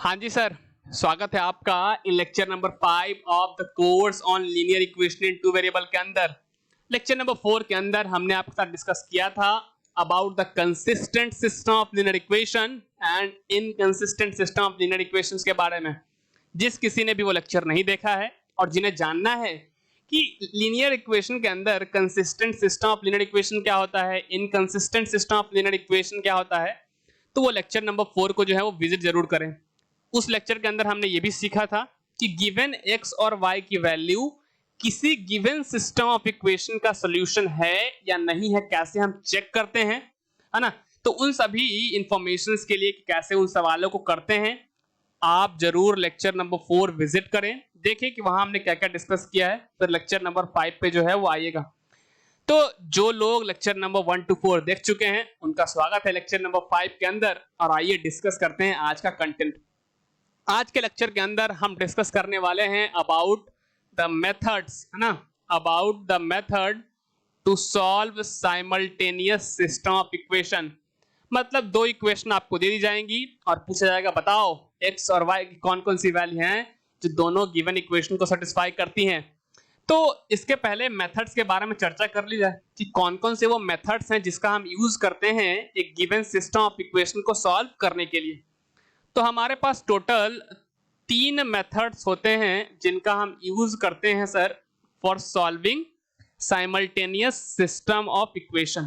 हाँ जी सर, स्वागत है आपका in lecture number 5 of the course on linear equation in two variable के अंदर। लेक्चर नंबर 4 के अंदर हमने आपके साथ डिस्कस किया था about the consistent system of linear equation and inconsistent system of linear equations के बारे में। जिस किसी ने भी वो लेक्चर नहीं देखा है और जिन्हें जानना है कि लीनियर इक्वेशन के अंदर consistent system of linear equation क्या होता है, inconsistent system of linear equation क्या होता है, तो वो लेक्चर नंबर 4 को जो है वो विजिट जरूर करें। उस लेक्चर के अंदर हमने ये भी सीखा था कि गिवन x और y की वैल्यू किसी गिवन सिस्टम ऑफ इक्वेशन का सॉल्यूशन है या नहीं है, कैसे हम चेक करते हैं, है ना। तो उन सभी इंफॉर्मेशंस के लिए कि कैसे उन सवालों को करते हैं, आप जरूर लेक्चर नंबर 4 विजिट करें, देखें कि वहां हमने क्या क्या डिस्कस किया है। फिर लेक्चर नंबर 5 पे जो है वो आइएगा। तो जो लोग लेक्चर नंबर 1 to 4 देख चुके हैं उनका स्वागत है लेक्चर नंबर 5 के अंदर। और आइए डिस्कस करते हैं आज का कंटेंट। आज के लेक्चर के अंदर हम डिस्कस करने वाले हैं अबाउट द मेथड्स, है ना, about the method to solve simultaneous system of equation. मतलब दो इक्वेशन आपको दे दी जाएंगी और पूछा जाएगा बताओ x और y की कौन कौन सी वैल्यू हैं जो दोनों गिवन इक्वेशन को सेटिस्फाई करती हैं। तो इसके पहले मेथड्स के बारे में चर्चा कर ली जाए कि कौन कौन से वो मेथड्स हैं जिसका हम यूज करते हैं एक गिवन सिस्टम ऑफ इक्वेशन को सॉल्व करने के लिए। तो हमारे पास टोटल 3 मेथड्स होते हैं जिनका हम यूज करते हैं sir for solving simultaneous system of equation.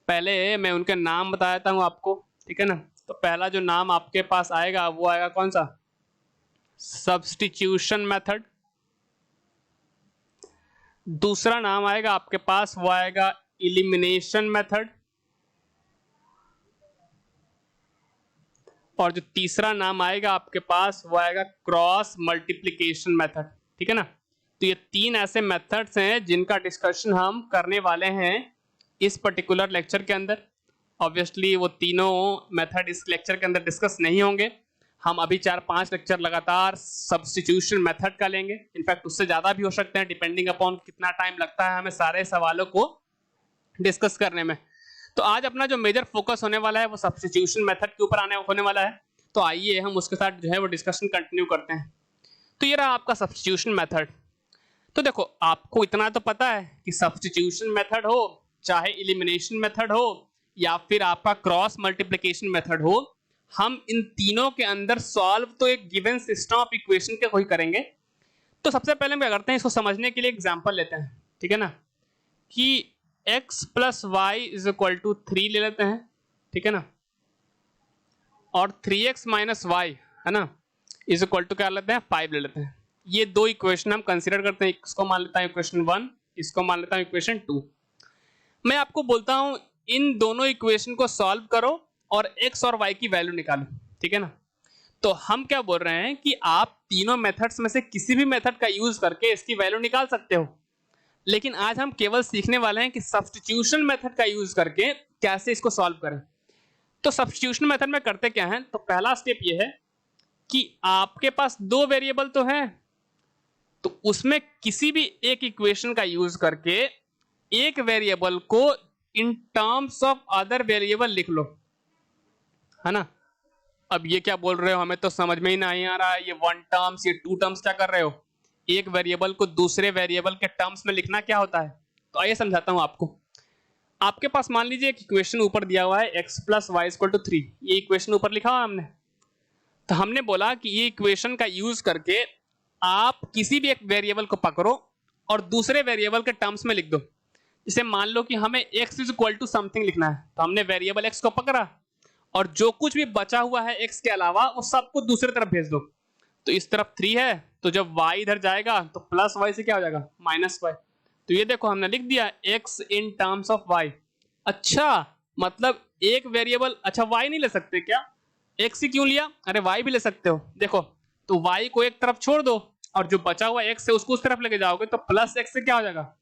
पहले मैं उनके नाम बता देता हूं आपको, ठीक है ना। तो पहला जो नाम आपके पास आएगा वो आएगा कौन सा, सब्स्टिट्यूशन मेथड। दूसरा नाम आएगा आपके पास वो आएगा इलिमिनेशन मेथड। और जो तीसरा नाम आएगा आपके पास वो आएगा क्रॉस मल्टीप्लिकेशन मेथड, ठीक है ना। तो ये 3 ऐसे मेथड्स हैं जिनका डिस्कशन हम करने वाले हैं इस पर्टिकुलर लेक्चर के अंदर। ऑब्वियसली वो तीनों मेथड इस लेक्चर के अंदर डिस्कस नहीं होंगे। हम अभी 4-5 लेक्चर लगातार सब्स्टिट्यूशन मेथड का लेंगे। इनफैक्ट उससे ज़्यादा भी हो सकते हैं डिपेंडिंग अपॉन कितना टाइम लगता है हमें सारे सवालों को डिस्कस करने में। तो आज अपना जो मेजर फोकस होने वाला है वो सब्स्टिट्यूशन मेथड के ऊपर होने वाला है। तो आइए हम उसके साथ जो है वो डिस्कशन कंटिन्यू करते हैं। तो ये रहा आपका सब्स्टिट्यूशन मेथड। तो देखो आपको इतना तो पता है कि सब्स्टिट्यूशन मेथड हो चाहे इलिमिनेशन मेथड हो या फिर आपका क्रॉस मल्टीप्लिकेशन मेथड हो, हम इन तीनों के अंदर सॉल्व तो एक गिवन सिस्टम ऑफ इक्वेशन के कोई करेंगे। तो सबसे पहले हम क्या करते हैं, इसको समझने के लिए एग्जांपल लेते हैं, ठीक है ना, कि x plus y is equal to 3 ले लेते हैं, ठीक है ना। और 3x माइनस वाई, है ना, इज इक्वल टू क्या लेते हैं, 5 ले लेते हैं। ये दो इक्वेशन हम कंसीडर करते हैं। इसको मान लेता हूं इक्वेशन 1, इसको मान लेता हूं इक्वेशन 2। मैं आपको बोलता हूं इन दोनों इक्वेशन को सॉल्व करो और x और y की वैल्यू निकालो, ठीक है ना। तो हम क्या बोल रहे हैं कि आप तीनों मेथड्स में से किसी भी मेथड का यूज करके इसकी वैल्यू निकाल सकते हो, लेकिन आज हम केवल सीखने वाले हैं कि सब्स्टिट्यूशन मेथड का यूज करके कैसे इसको सॉल्व करें। तो सब्स्टिट्यूशन मेथड में करते क्या है, तो पहला स्टेप ये है कि आपके पास 2 वेरिएबल तो हैं, तो उसमें किसी भी एक इक्वेशन का यूज करके एक वेरिएबल को इन टर्म्स ऑफ अदर वेरिएबल लिख लो, है ना। अब ये क्या बोल रहे हो, हमें तो समझ में ही नहीं आ रहा है, ये 1 टर्म्स ये 2 टर्म्स क्या कर रहे हो। एक वेरिएबल को दूसरे वेरिएबल के टर्म्स में लिखना क्या होता है, तो आइए समझाता हूं आपको। आपके पास मान लीजिए एक इक्वेशन ऊपर दिया हुआ है x plus y equal to 3। ये इक्वेशन ऊपर लिखा हुआ हमने। तो हमने बोला कि ये इक्वेशन का यूज करके आप किसी भी एक वेरिएबल को पकड़ो और दूसरे वेरिएबल के टर्म्स में लिख दो। जैसे मान लो कि हमें x is equal to something लिखना है, तो हमने वेरिएबल x को पकड़ा और जो कुछ भी बचा हुआ है x के अलावा वो सबको दूसरी तरफ भेज दो। तो इस तरफ 3 है, तो जब y इधर जाएगा तो प्लस वाई से क्या हो जाएगा, माइनस वाई। तो ये देखो हमने लिख दिया x in terms of y। अच्छा, मतलब एक वेरिएबल, अच्छा y नहीं ले सकते क्या, x ही क्यों लिया, अरे y भी ले सकते हो। देखो तो y को एक तरफ छोड़ दो और जो बचा हुआ x है उसको उस तरफ लेके जाओगे तो प्लस x से क्या हो जाएगा,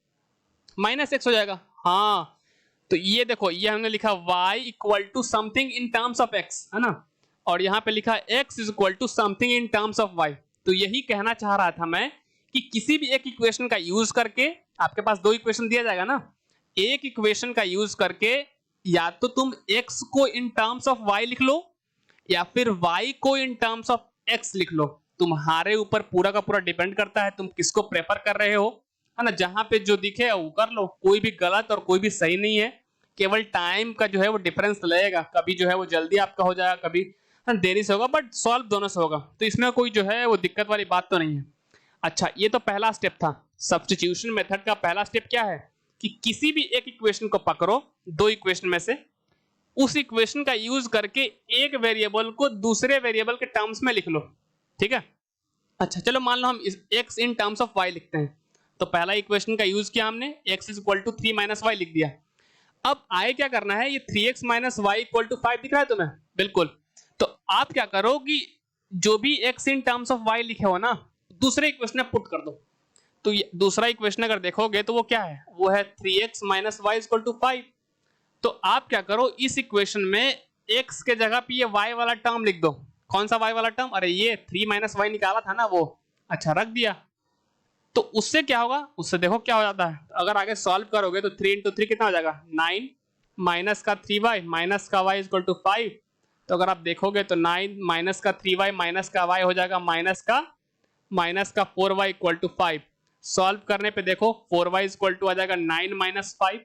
माइनस x हो जाएगा। हाँ, तो ये देखो ये हमने लिखा y equal to something in terms of x, है ना, और यहाँ पे लिखा x is equal to something in terms of y। तो यही कहना चाह रहा था मैं कि किसी भी एक इक्वेशन का यूज करके, आपके पास 2 इक्वेशन दिया जाएगा ना, एक इक्वेशन का यूज करके या तो तुम x को इन टर्म्स ऑफ y लिख लो या फिर y को इन टर्म्स ऑफ x लिख लो। तुम्हारे ऊपर पूरा का पूरा डिपेंड करता है तुम किसको प्रेफर कर रहे हो, है ना। जहां पे जो दिखे वो कर लो, कोई भी गलत और कोई भी सही नहीं है। केवल टाइम का जो है वो डिफरेंस लगेगा, कभी जो है वो जल्दी आपका हो जाएगा, कभी देरी से होगा, बट सॉल्व दोनों से होगा। तो इसमें कोई जो है वो दिक्कत वाली बात तो नहीं है। अच्छा, ये तो पहला स्टेप था। सब्स्टिट्यूशन मेथड का पहला स्टेप क्या है कि किसी भी एक इक्वेशन को पकड़ो, दो इक्वेशन में से, उस इक्वेशन का यूज करके एक वेरिएबल को दूसरे वेरिएबल के टर्म्स में लिख लो, ठीक है। अच्छा चलो मान लो हम x in terms of y लिखते हैं। तो पहला इक्वेशन का यूज किया हमने, x is equal to 3 minus y लिख दिया। अब आए क्या करना है, ये 3x minus Y equal to 5 दिख रहा है तुम्हें, बिल्कुल। तो आप क्या करो कि जो भी x in terms of y लिखे हो ना, दूसरे इक्वेशन में पुट कर दो। तो ये दूसरा इक्वेशन अगर देखोगे तो वो क्या है, वो है 3x minus Y equal to 5। तो आप क्या करो, इस इक्वेशन में x के जगह पे ये y वाला टर्म लिख दो। कौन सा y वाला टर्म, अरे ये 3 माइनस वाई निकाला था ना वो, अच्छा रख दिया। तो उससे क्या होगा, उससे देखो क्या हो जाता है। अगर आगे सॉल्व करोगे तो 3 इंटू 3 कितना हो जाएगा 9, माइनस का 3y माइनस का y इक्वल टू 5। तो अगर आप देखोगे तो 9 माइनस का 3y माइनस का y हो जाएगा माइनस का 4y इक्वल टू 5। सॉल्व करने पे देखो 4y इक्वल टू आ जाएगा 9 माइनस 5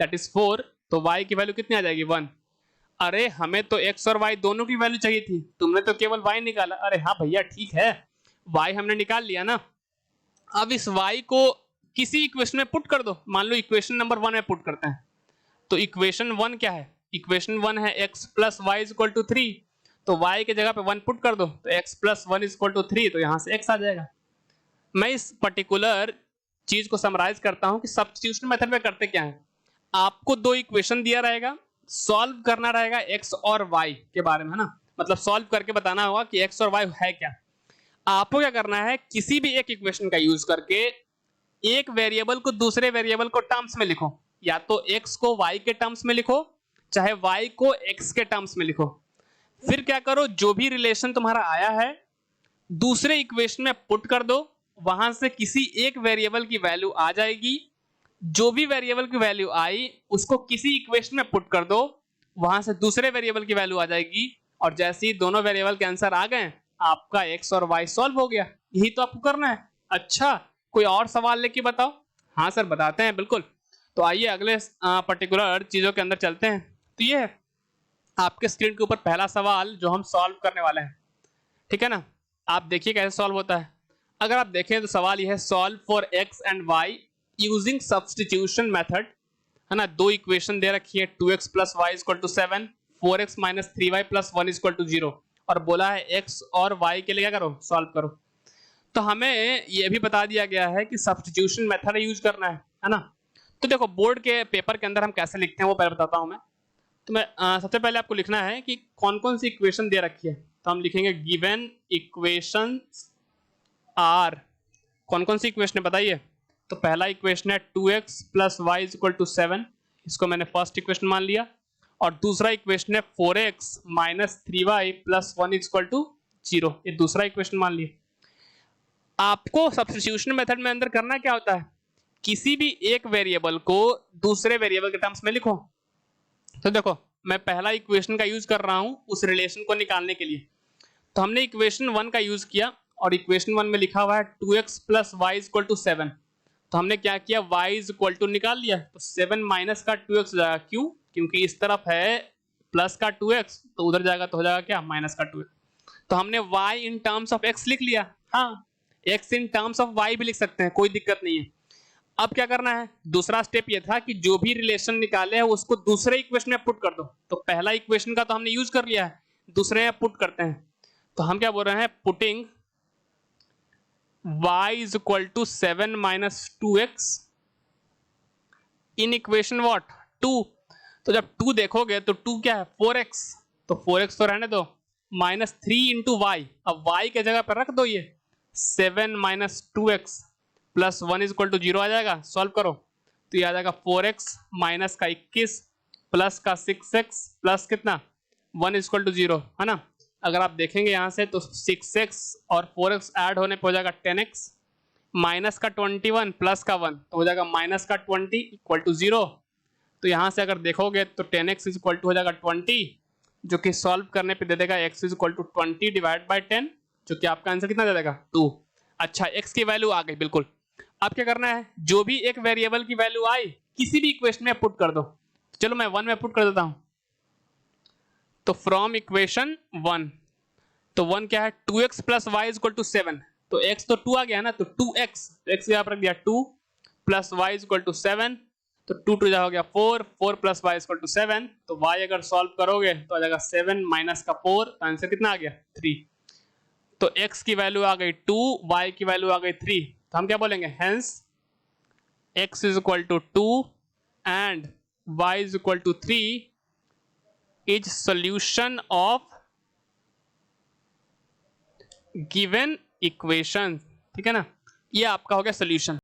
दैट इज 4। तो y की वैल्यू कितनी आ जाएगी 1। अरे हमें तो x और y दोनों की वैल्यू चाहिए थी, तुमने तो केवल y निकाला। अरे हाँ भैया ठीक है, y हमने निकाल लिया ना। अब इस y को किसी इक्वेशन में पुट कर दो। मान लो इक्वेशन नंबर 1 में पुट करते हैं। तो इक्वेशन 1 क्या है, इक्वेशन 1 है x plus y equal to 3। तो y के जगह पे 1 पुट कर दो, तो x प्लस 1 इक्वल टू 3, तो यहां से x आ जाएगा। मैं इस पर्टिकुलर चीज को समराइज करता हूं कि सब्स्टिट्यूशन मेथड में करते क्या है। आपको दो इक्वेशन दिया रहेगा, सॉल्व करना रहेगा x और y के बारे में, है ना। मतलब सॉल्व करके बताना होगा कि x और y है क्या। आपको क्या करना है, किसी भी एक इक्वेशन का यूज करके एक वेरिएबल को दूसरे वेरिएबल को टर्म्स में लिखो। या तो x को y के टर्म्स में लिखो, चाहे y को x के टर्म्स में लिखो। फिर क्या करो, जो भी रिलेशन तुम्हारा आया है दूसरे इक्वेशन में पुट कर दो, वहां से किसी एक वेरिएबल की वैल्यू आ जाएगी। जो भी वेरिएबल की वैल्यू आई उसको किसी इक्वेशन में पुट कर दो, वहां से दूसरे वेरिएबल की वैल्यू आ जाएगी। और जैसे ही दोनों वेरिएबल के आंसर आ गए, आपका x और y सॉल्व हो गया। यही तो आपको करना है। अच्छा, कोई और सवाल लेके बताओ। हाँ सर बताते हैं, बिल्कुल। तो आइए अगले पर्टिकुलर चीजों के अंदर चलते हैं। तो ये है आपके स्क्रीन के ऊपर पहला सवाल जो हम सॉल्व करने वाले हैं, ठीक है ना। आप देखिए कैसे सॉल्व होता है। अगर आप देखें तो सवाल यह है, solve for x and y using substitution method, है ना। दो इक्वेशन दे रखी है, 2x plus y equal to 7, 4x minus 3y plus 1 equal to 0, और बोला है x और y के लिए क्या करो, सॉल्व करो। तो हमें यह भी बता दिया गया है कि सब्स्टिट्यूशन मेथड यूज करना है ना। तो देखो बोर्ड के पेपर के अंदर हम कैसे लिखते हैं वो पहले बताता हूं मैं। तो मैं सबसे पहले आपको लिखना है कि कौन कौन सी इक्वेशन दे रखी है। तो हम लिखेंगे गिवन इक्वेशंस आर। कौन कौन सी इक्वेशन है बताइए। तो पहला इक्वेशन है 2x plus y equal to 7, इसको मैंने फर्स्ट इक्वेशन मान लिया। और दूसरा इक्वेशन है 4x minus 3y plus 1 equal to 0, ये दूसरा इक्वेशन मान लिया। आपको सब्स्टिट्यूशन मेथड में अंदर करना क्या होता है, किसी भी एक वेरिएबल को दूसरे वेरिएबल के टर्म्स में लिखो। तो देखो मैं पहला इक्वेशन का यूज कर रहा हूं उस रिलेशन को निकालने के लिए। तो हमने इक्वेशन 1 का यूज किया और इक्वेशन 1 में लिखा हुआ है 2x plus y equal to 7। तो हमने क्या किया, y इज इक्वल टू निकाल लिया। तो 7 माइनस का 2x हो जाएगा, क्यों, क्योंकि इस तरफ है प्लस का 2x, तो उधर जाएगा तो हो जाएगा क्या, माइनस का 2x। तो हमने y in terms of x लिख लिया। हाँ, x in terms of y भी लिख सकते हैं, कोई दिक्कत नहीं है। अब क्या करना है, दूसरा स्टेप ये था कि जो भी रिलेशन निकाले हैं उसको दूसरे इक्वेशन में पुट कर दो। तो पहला इक्वेशन का तो हमने यूज कर लिया है, दूसरे में पुट करते हैं। तो हम क्या बोल रहे हैं, putting y is equal to 7 minus 2x इन इक्वेशन व्हाट 2। तो जब 2 देखोगे तो 2 क्या है 4x, तो 4x तो रहने दो, माइनस 3 इंटू वाई। अब y के जगह पर रख दो, ये 7 minus 2x plus 1 is equal to 0 आ जाएगा। सॉल्व करो तो ये आ जाएगा 4x माइनस का 21 प्लस का 6x प्लस कितना 1 इज इक्वल टू 0, है ना। अगर आप देखेंगे यहाँ से तो 6x और 4x ऐड होने पर हो जाएगा 10x, माइनस का 21 प्लस का 1 तो हो जाएगा माइनस का 20 इक्वल टू 0। तो यहाँ से अगर देखोगे तो 10x इज इक्वल टू हो जाएगा 20 जो कि सॉल्व करने पे दे देगा x is equal to 20 divide by 10, जो कि आपका आंसर कितना दे देगा 2। अच्छा, x की वैल्यू आ गई बिल्कुल। अब क्या करना है, जो भी एक वेरिएबल की वैल्यू आई किसी भी इक्वेशन में पुट कर दो। चलो मैं 1 में पुट कर देता हूं। तो फ्रॉम इक्वेशन 1, तो 1 क्या है, 2x plus y is equal to 7। तो x तो 2 आ गया ना, तो 2x, x यहाँ पर रख दिया 2 plus y is equal to 7। तो 2 2 हो गया 4, 4 plus y is equal to 7। तो y अगर सॉल्व करोगे तो आ जाएगा 7 माइनस का 4, तो आंसर कितना आ गया 3। तो x की वैल्यू आ गई 2, y की वैल्यू आ गई 3। तो हम क्या बोलेंगे, hence x is equal to 2 and y is equal to 3 is solution of given equation. ठीक है ना, ये आपका हो गया सोल्यूशन।